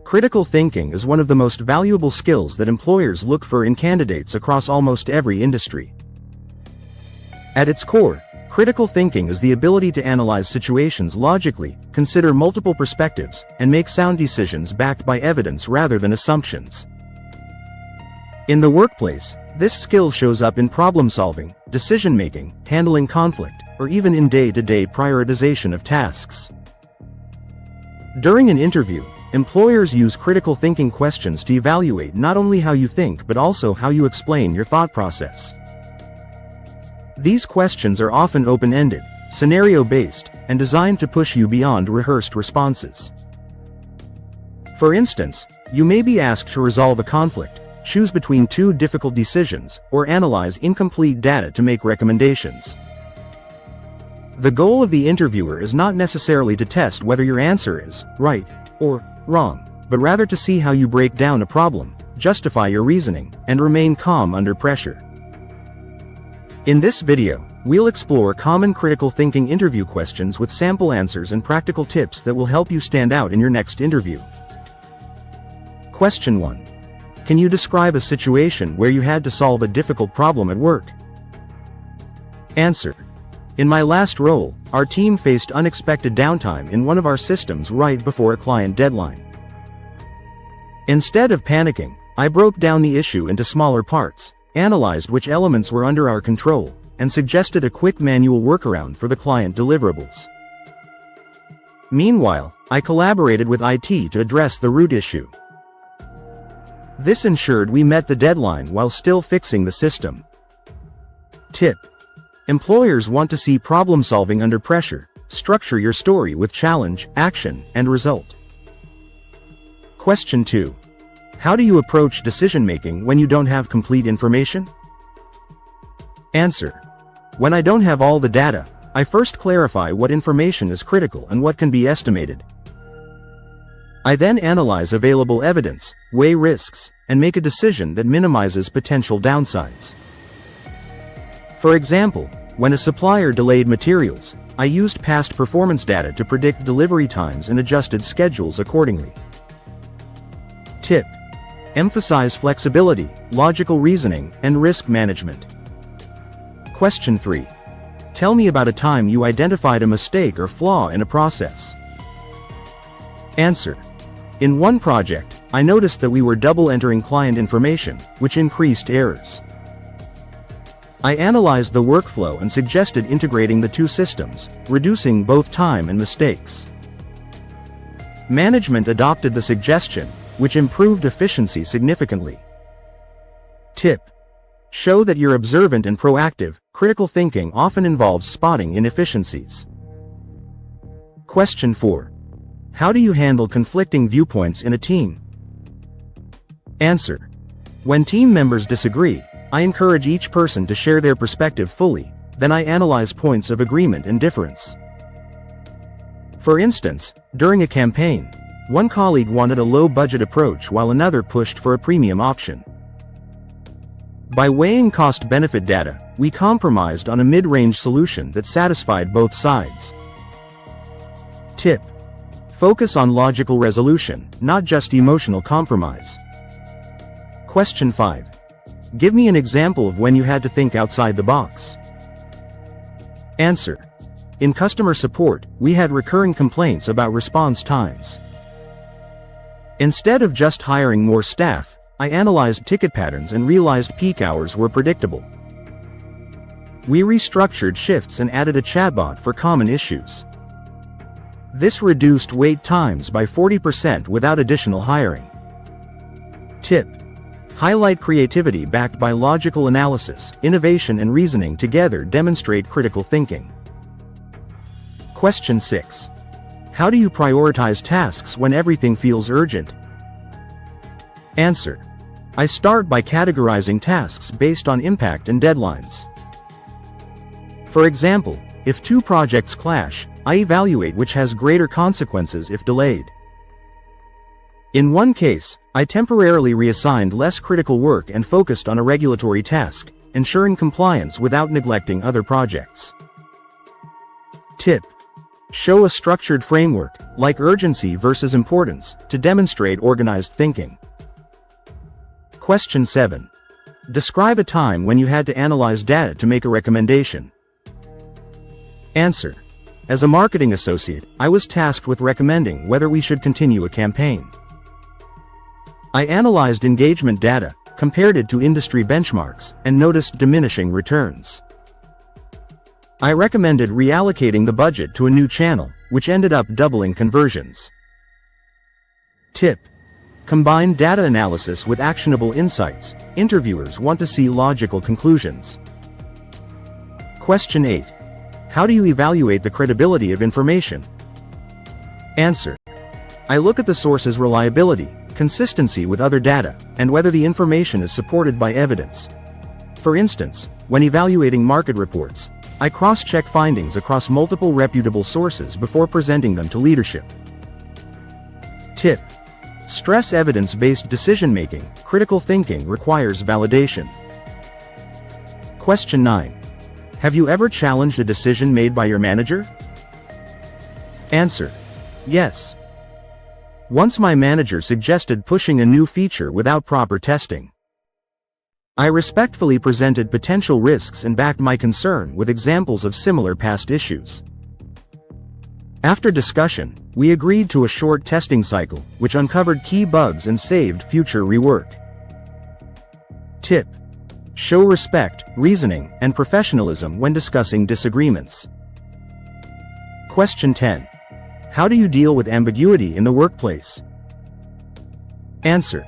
Critical thinking is one of the most valuable skills that employers look for in candidates across almost every industry. At its core, critical thinking is the ability to analyze situations logically, consider multiple perspectives, and make sound decisions backed by evidence rather than assumptions. In the workplace, this skill shows up in problem-solving, decision-making, handling conflict, or even in day-to-day prioritization of tasks. During an interview, employers use critical thinking questions to evaluate not only how you think but also how you explain your thought process. These questions are often open-ended, scenario-based, and designed to push you beyond rehearsed responses. For instance, you may be asked to resolve a conflict, choose between two difficult decisions, or analyze incomplete data to make recommendations. The goal of the interviewer is not necessarily to test whether your answer is right or wrong, but rather to see how you break down a problem, justify your reasoning, and remain calm under pressure. In this video, we'll explore common critical thinking interview questions with sample answers and practical tips that will help you stand out in your next interview. Question 1. Can you describe a situation where you had to solve a difficult problem at work? Answer. In my last role, our team faced unexpected downtime in one of our systems right before a client deadline. Instead of panicking, I broke down the issue into smaller parts, analyzed which elements were under our control, and suggested a quick manual workaround for the client deliverables. Meanwhile, I collaborated with IT to address the root issue. This ensured we met the deadline while still fixing the system. Tip. Employers want to see problem-solving under pressure. Structure your story with challenge, action, and result. Question 2. How do you approach decision-making when you don't have complete information? Answer. When I don't have all the data, I first clarify what information is critical and what can be estimated. I then analyze available evidence, weigh risks, and make a decision that minimizes potential downsides. For example, when a supplier delayed materials, I used past performance data to predict delivery times and adjusted schedules accordingly. Tip. Emphasize flexibility, logical reasoning, and risk management. Question 3. Tell me about a time you identified a mistake or flaw in a process. Answer. In one project, I noticed that we were double entering client information, which increased errors. I analyzed the workflow and suggested integrating the two systems, reducing both time and mistakes. Management adopted the suggestion, which improved efficiency significantly. Tip. Show that you're observant and proactive. Critical thinking often involves spotting inefficiencies. Question 4. How do you handle conflicting viewpoints in a team? Answer. When team members disagree, I encourage each person to share their perspective fully, then I analyze points of agreement and difference. For instance, during a campaign, one colleague wanted a low-budget approach while another pushed for a premium option. By weighing cost-benefit data, we compromised on a mid-range solution that satisfied both sides. Tip. Focus on logical resolution, not just emotional compromise. Question 5. Give me an example of when you had to think outside the box. Answer. In customer support, we had recurring complaints about response times. Instead of just hiring more staff, I analyzed ticket patterns and realized peak hours were predictable. We restructured shifts and added a chatbot for common issues. This reduced wait times by 40% without additional hiring. Tip. Highlight creativity backed by logical analysis. Innovation and reasoning together demonstrate critical thinking. Question 6. How do you prioritize tasks when everything feels urgent? Answer. I start by categorizing tasks based on impact and deadlines. For example, if two projects clash, I evaluate which has greater consequences if delayed. In one case, I temporarily reassigned less critical work and focused on a regulatory task, ensuring compliance without neglecting other projects. Tip. Show a structured framework, like urgency versus importance, to demonstrate organized thinking. Question 7. Describe a time when you had to analyze data to make a recommendation. Answer. As a marketing associate, I was tasked with recommending whether we should continue a campaign. I analyzed engagement data, compared it to industry benchmarks, and noticed diminishing returns. I recommended reallocating the budget to a new channel, which ended up doubling conversions. Tip. Combine data analysis with actionable insights. Interviewers want to see logical conclusions. Question 8. How do you evaluate the credibility of information? Answer. I look at the source's reliability, consistency with other data, and whether the information is supported by evidence. For instance, when evaluating market reports, I cross-check findings across multiple reputable sources before presenting them to leadership. Tip. Stress evidence-based decision-making. Critical thinking requires validation. Question 9. Have you ever challenged a decision made by your manager? Answer. Yes. Once my manager suggested pushing a new feature without proper testing. I respectfully presented potential risks and backed my concern with examples of similar past issues. After discussion, we agreed to a short testing cycle, which uncovered key bugs and saved future rework. Tip. Show respect, reasoning, and professionalism when discussing disagreements. Question 10. How do you deal with ambiguity in the workplace? Answer.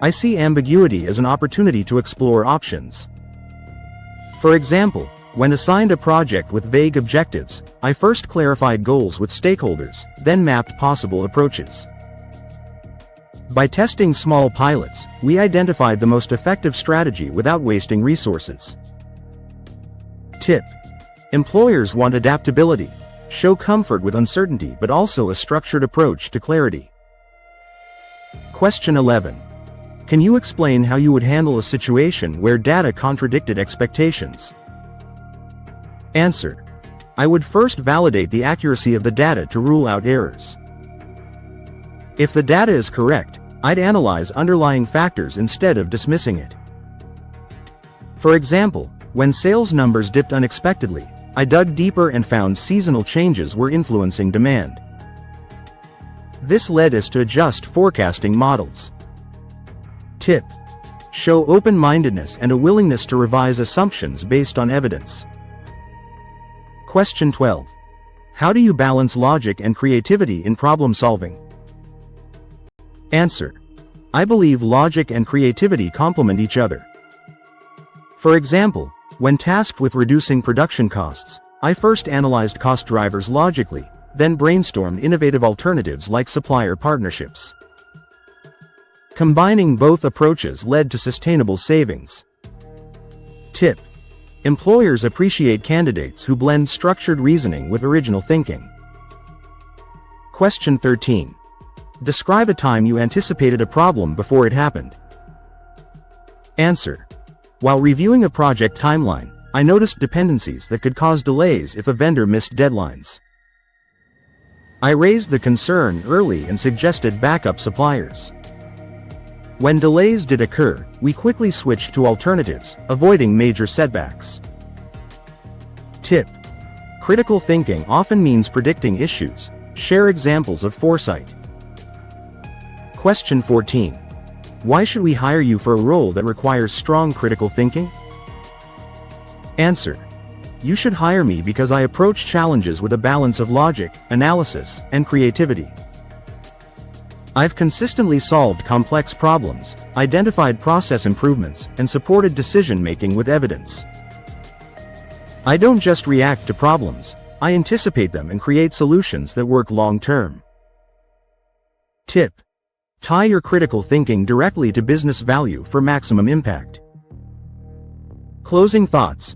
I see ambiguity as an opportunity to explore options. For example, when assigned a project with vague objectives, I first clarified goals with stakeholders, then mapped possible approaches. By testing small pilots, we identified the most effective strategy without wasting resources. Tip. Employers want adaptability. Show comfort with uncertainty but also a structured approach to clarity. Question 11. Can you explain how you would handle a situation where data contradicted expectations? Answer. I would first validate the accuracy of the data to rule out errors. If the data is correct, I'd analyze underlying factors instead of dismissing it. For example, when sales numbers dipped unexpectedly, I dug deeper and found seasonal changes were influencing demand. This led us to adjust forecasting models. Tip. Show open-mindedness and a willingness to revise assumptions based on evidence. Question 12. How do you balance logic and creativity in problem-solving? Answer. I believe logic and creativity complement each other. For example, when tasked with reducing production costs, I first analyzed cost drivers logically, then brainstormed innovative alternatives like supplier partnerships. Combining both approaches led to sustainable savings. Tip. Employers appreciate candidates who blend structured reasoning with original thinking. Question 13. Describe a time you anticipated a problem before it happened. Answer. While reviewing a project timeline, I noticed dependencies that could cause delays if a vendor missed deadlines. I raised the concern early and suggested backup suppliers. When delays did occur, we quickly switched to alternatives, avoiding major setbacks. Tip. Critical thinking often means predicting issues. Share examples of foresight. Question 14. Why should we hire you for a role that requires strong critical thinking? Answer. You should hire me because I approach challenges with a balance of logic, analysis, and creativity. I've consistently solved complex problems, identified process improvements, and supported decision-making with evidence. I don't just react to problems, I anticipate them and create solutions that work long-term. Tip. Tie your critical thinking directly to business value for maximum impact. Closing thoughts.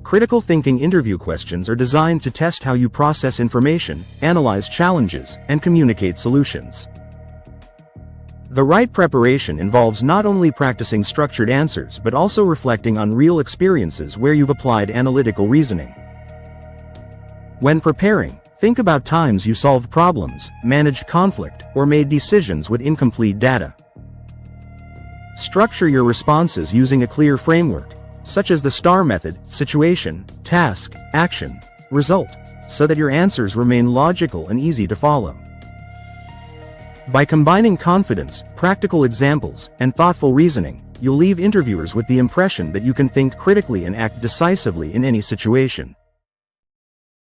Critical thinking interview questions are designed to test how you process information, analyze challenges, and communicate solutions. The right preparation involves not only practicing structured answers but also reflecting on real experiences where you've applied analytical reasoning. When preparing, Think about times you solved problems, managed conflict, or made decisions with incomplete data. Structure your responses using a clear framework, such as the STAR method: situation, task, action, result, so that your answers remain logical and easy to follow. By combining confidence, practical examples, and thoughtful reasoning, you'll leave interviewers with the impression that you can think critically and act decisively in any situation.